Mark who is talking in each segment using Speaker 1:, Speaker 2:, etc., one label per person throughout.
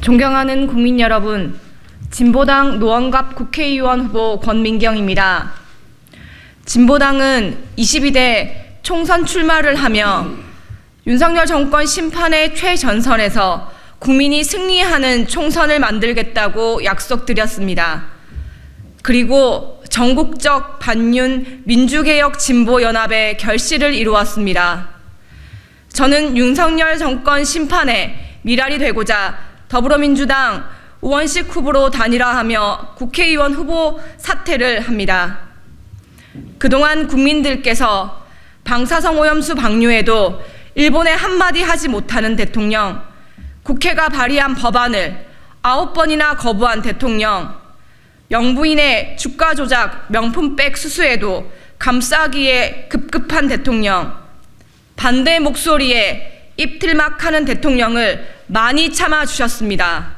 Speaker 1: 존경하는 국민 여러분, 진보당 노원갑 국회의원 후보 권민경입니다. 진보당은 22대 총선 출마를 하며 윤석열 정권 심판의 최전선에서 국민이 승리하는 총선을 만들겠다고 약속드렸습니다. 그리고 전국적 반윤 민주개혁 진보연합의 결실을 이루었습니다. 저는 윤석열 정권 심판의 미랄이 되고자 더불어민주당 우원식 후보로 단일화하며 국회의원 후보 사퇴를 합니다. 그동안 국민들께서 방사성 오염수 방류에도 일본에 한마디 하지 못하는 대통령, 국회가 발의한 법안을 9번이나 거부한 대통령, 영부인의 주가 조작 명품백 수수에도 감싸기에 급급한 대통령, 반대 목소리에 입틀막하는 대통령을 많이 참아주셨습니다.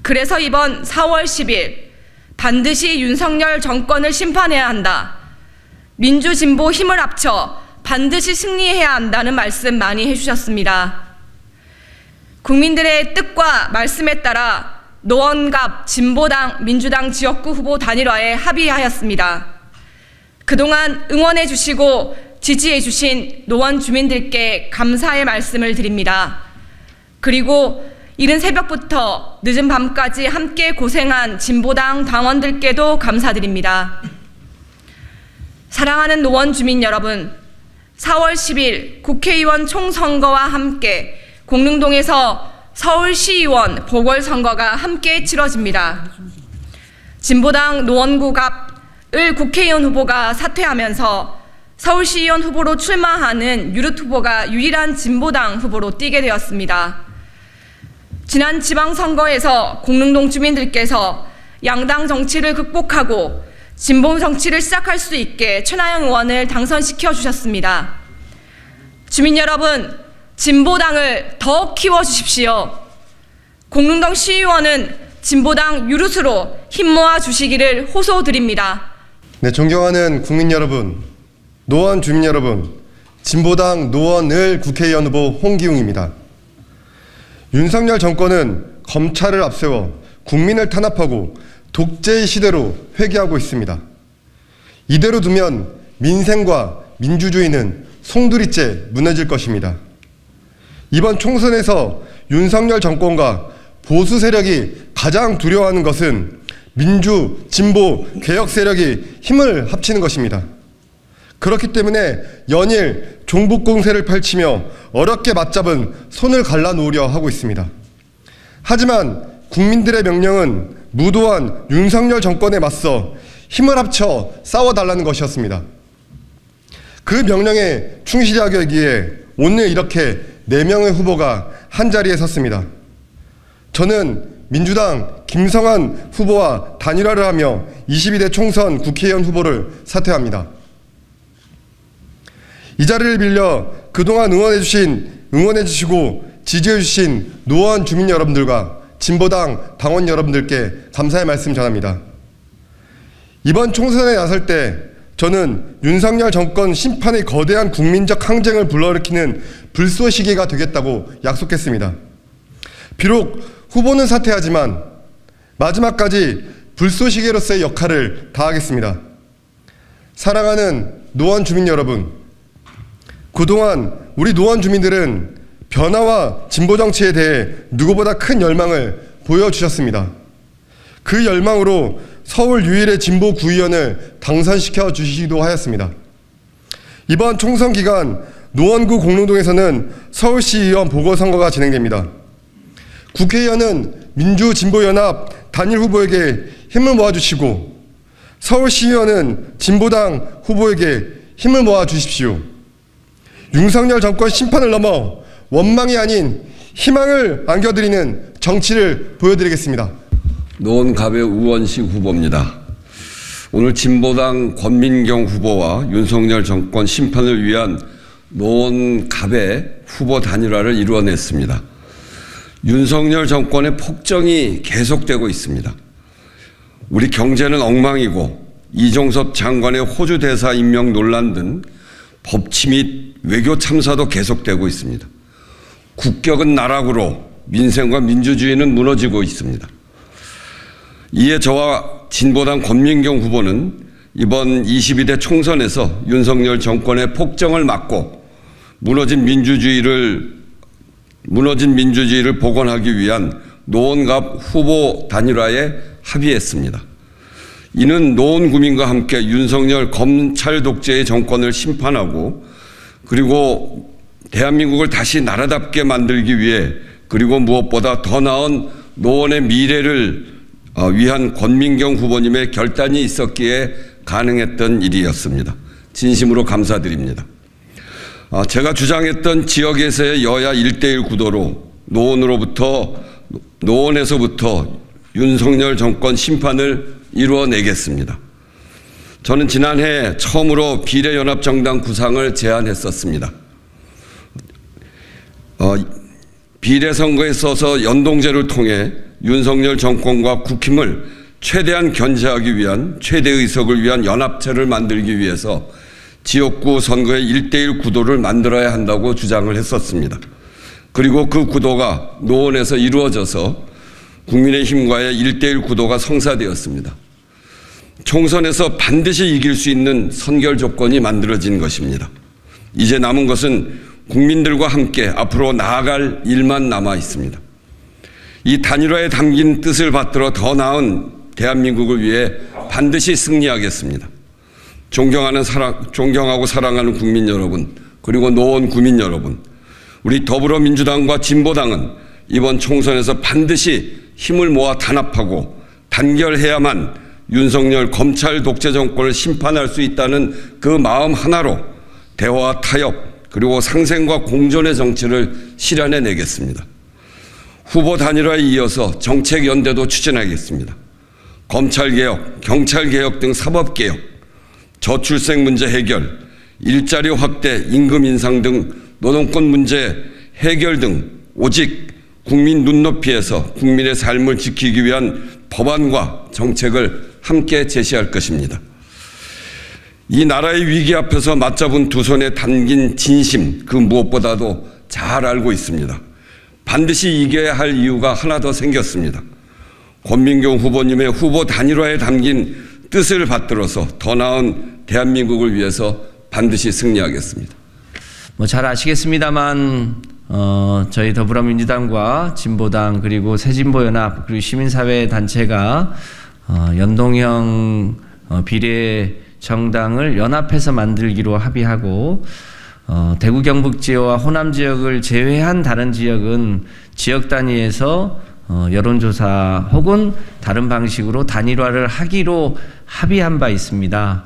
Speaker 1: 그래서 이번 4월 10일 반드시 윤석열 정권을 심판해야 한다. 민주진보 힘을 합쳐 반드시 승리해야 한다는 말씀 많이 해주셨습니다. 국민들의 뜻과 말씀에 따라 노원갑 진보당 민주당 지역구 후보 단일화에 합의하였습니다. 그동안 응원해 주시고 지지해 주신 노원 주민들께 감사의 말씀을 드립니다. 그리고 이른 새벽부터 늦은 밤까지 함께 고생한 진보당 당원들께도 감사드립니다. 사랑하는 노원 주민 여러분, 4월 10일 국회의원 총선거와 함께 공릉동에서 서울시의원 보궐선거가 함께 치러집니다. 진보당 노원구 갑을 국회의원 후보가 사퇴하면서 서울시의원 후보로 출마하는 유릇 후보가 유일한 진보당 후보로 뛰게 되었습니다. 지난 지방선거에서 공릉동 주민들께서 양당 정치를 극복하고 진보 정치를 시작할 수 있게 최나영 의원을 당선시켜 주셨습니다. 주민 여러분, 진보당을 더 키워주십시오. 공릉동 시의원은 진보당 유릇으로 힘 모아 주시기를 호소드립니다.
Speaker 2: 네, 존경하는 국민 여러분, 노원 주민 여러분, 진보당 노원을 국회의원 후보 홍기웅입니다. 윤석열 정권은 검찰을 앞세워 국민을 탄압하고 독재의 시대로 회귀하고 있습니다. 이대로 두면 민생과 민주주의는 송두리째 무너질 것입니다. 이번 총선에서 윤석열 정권과 보수 세력이 가장 두려워하는 것은 민주, 진보, 개혁 세력이 힘을 합치는 것입니다. 그렇기 때문에 연일 종북 공세를 펼치며 어렵게 맞잡은 손을 갈라놓으려 하고 있습니다. 하지만 국민들의 명령은 무도한 윤석열 정권에 맞서 힘을 합쳐 싸워달라는 것이었습니다. 그 명령에 충실하기 위해 오늘 이렇게 4명의 후보가 한자리에 섰습니다. 저는 민주당 김성한 후보와 단일화를 하며 22대 총선 국회의원 후보를 사퇴합니다. 이 자리를 빌려 그동안 응원해주시고 지지해주신 노원 주민 여러분들과 진보당 당원 여러분들께 감사의 말씀 전합니다. 이번 총선에 나설 때 저는 윤석열 정권 심판의 거대한 국민적 항쟁을 불러일으키는 불쏘시개가 되겠다고 약속했습니다. 비록 후보는 사퇴하지만 마지막까지 불쏘시개로서의 역할을 다하겠습니다. 사랑하는 노원 주민 여러분, 그동안 우리 노원 주민들은 변화와 진보 정치에 대해 누구보다 큰 열망을 보여주셨습니다. 그 열망으로 서울 유일의 진보 구의원을 당선시켜 주시기도 하였습니다. 이번 총선 기간 노원구 공릉동에서는 서울시의원 보궐선거가 진행됩니다. 국회의원은 민주진보연합 단일 후보에게 힘을 모아주시고 서울시의원은 진보당 후보에게 힘을 모아주십시오. 윤석열 정권 심판을 넘어 원망이 아닌 희망을 안겨드리는 정치를 보여드리겠습니다.
Speaker 3: 노원갑의 우원식 후보입니다. 오늘 진보당 권민경 후보와 윤석열 정권 심판을 위한 노원갑의 후보 단일화를 이루어냈습니다. 윤석열 정권의 폭정이 계속되고 있습니다. 우리 경제는 엉망이고 이종섭 장관의 호주 대사 임명 논란 등 법치 및 외교 참사도 계속되고 있습니다. 국격은 나락으로 민생과 민주주의는 무너지고 있습니다. 이에 저와 진보당 권민경 후보는 이번 22대 총선에서 윤석열 정권의 폭정을 막고 무너진 민주주의를 복원하기 위한 노원갑 후보 단일화에 합의했습니다. 이는 노원구민과 함께 윤석열 검찰 독재의 정권을 심판하고 그리고 대한민국을 다시 나라답게 만들기 위해 그리고 무엇보다 더 나은 노원의 미래를 위한 권민경 후보님의 결단이 있었기에 가능했던 일이었습니다. 진심으로 감사드립니다. 제가 주장했던 지역에서의 여야 1대1 구도로 노원에서부터 윤석열 정권 심판을 이루어내겠습니다. 저는 지난해 처음으로 비례연합정당 구상을 제안했었습니다. 비례선거에 있어서 연동제를 통해 윤석열 정권과 국힘을 최대한 견제하기 위한 최대 의석을 위한 연합체를 만들기 위해서 지역구 선거의 1대1 구도를 만들어야 한다고 주장을 했었습니다. 그리고 그 구도가 노원에서 이루어져서 국민의힘과의 1대1 구도가 성사되었습니다. 총선에서 반드시 이길 수 있는 선결 조건이 만들어진 것입니다. 이제 남은 것은 국민들과 함께 앞으로 나아갈 일만 남아 있습니다. 이 단일화에 담긴 뜻을 받들어 더 나은 대한민국을 위해 반드시 승리하겠습니다. 존경하고 사랑하는 국민 여러분, 그리고 노원 구민 여러분, 우리 더불어민주당과 진보당은 이번 총선에서 반드시 힘을 모아 단합하고 단결해야만 윤석열 검찰 독재 정권을 심판할 수 있다는 그 마음 하나로 대화와 타협 그리고 상생과 공존의 정치를 실현해내겠습니다. 후보 단일화에 이어서 정책연대도 추진하겠습니다. 검찰개혁, 경찰개혁 등 사법개혁, 저출생 문제 해결, 일자리 확대, 임금 인상 등 노동권 문제 해결 등 오직 국민 눈높이에서 국민의 삶을 지키기 위한 법안과 정책을 함께 제시할 것입니다. 이 나라의 위기 앞에서 맞잡은 두 손에 담긴 진심, 그 무엇보다도 잘 알고 있습니다. 반드시 이겨야 할 이유가 하나 더 생겼습니다. 권민경 후보님의 후보 단일화에 담긴 뜻을 받들어서 더 나은 대한민국을 위해서 반드시 승리하겠습니다.
Speaker 4: 잘 아시겠습니다만 저희 더불어민주당과 진보당 그리고 새진보연합 그리고 시민사회 단체가 연동형 비례 정당을 연합해서 만들기로 합의하고 대구 경북 지역과 호남 지역을 제외한 다른 지역은 지역 단위에서 여론조사 혹은 다른 방식으로 단일화를 하기로 합의한 바 있습니다.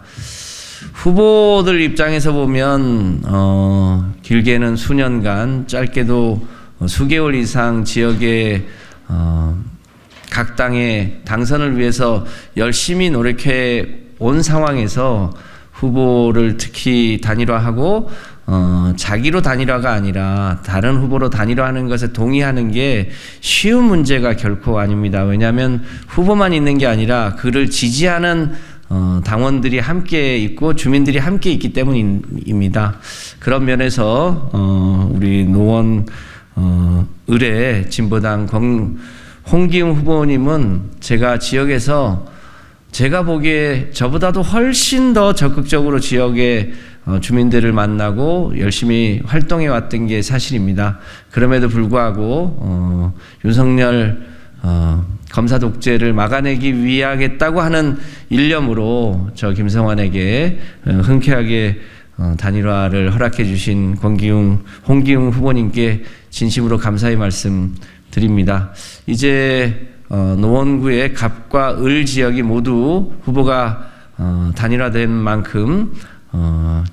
Speaker 4: 후보들 입장에서 보면 길게는 수년간, 짧게도 수개월 이상 지역의 각 당의 당선을 위해서 열심히 노력해 온 상황에서 후보를 특히 단일화하고 자기로 단일화가 아니라 다른 후보로 단일화하는 것에 동의하는 게 쉬운 문제가 결코 아닙니다. 왜냐하면 후보만 있는 게 아니라 그를 지지하는 당원들이 함께 있고 주민들이 함께 있기 때문입니다. 그런 면에서 우리 노원 의뢰 진보당 홍기웅 후보님은 제가 지역에서 제가 보기에 저보다도 훨씬 더 적극적으로 지역의 주민들을 만나고 열심히 활동해 왔던 게 사실입니다. 그럼에도 불구하고 윤석열 검사 독재를 막아내기 위하겠다고 하는 일념으로 저 김성환에게 흔쾌하게 단일화를 허락해 주신 홍기웅 후보님께 진심으로 감사의 말씀 드립니다. 이제 노원구의 갑과 을 지역이 모두 후보가 단일화된 만큼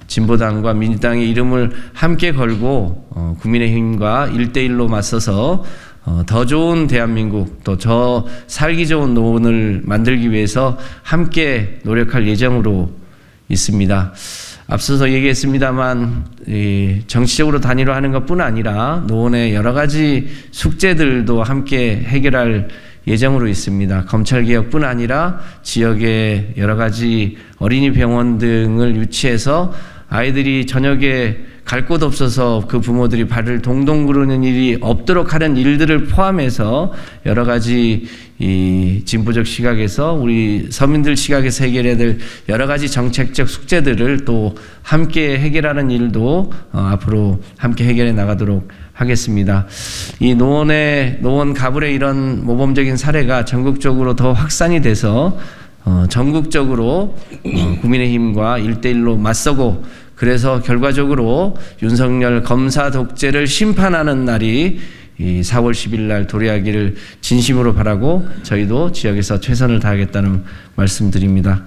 Speaker 4: 진보당과 민주당의 이름을 함께 걸고 국민의힘과 1대1로 맞서서 더 좋은 대한민국 또 더 살기 좋은 노원을 만들기 위해서 함께 노력할 예정으로 있습니다. 앞서서 얘기했습니다만 정치적으로 단일화하는 것뿐 아니라 노원의 여러 가지 숙제들도 함께 해결할 예정으로 있습니다. 검찰개혁뿐 아니라 지역의 여러 가지 어린이 병원 등을 유치해서 아이들이 저녁에 갈 곳 없어서 그 부모들이 발을 동동 구르는 일이 없도록 하는 일들을 포함해서 여러 가지 이 진보적 시각에서 우리 서민들 시각에서 해결해야 될 여러 가지 정책적 숙제들을 또 함께 해결하는 일도 앞으로 함께 해결해 나가도록 하겠습니다. 이 노원 가불의 이런 모범적인 사례가 전국적으로 더 확산이 돼서 전국적으로 국민의힘과 1대1로 맞서고, 그래서 결과적으로 윤석열 검사 독재를 심판하는 날이 이 4월 10일 날 도래하기를 진심으로 바라고 저희도 지역에서 최선을 다하겠다는 말씀드립니다.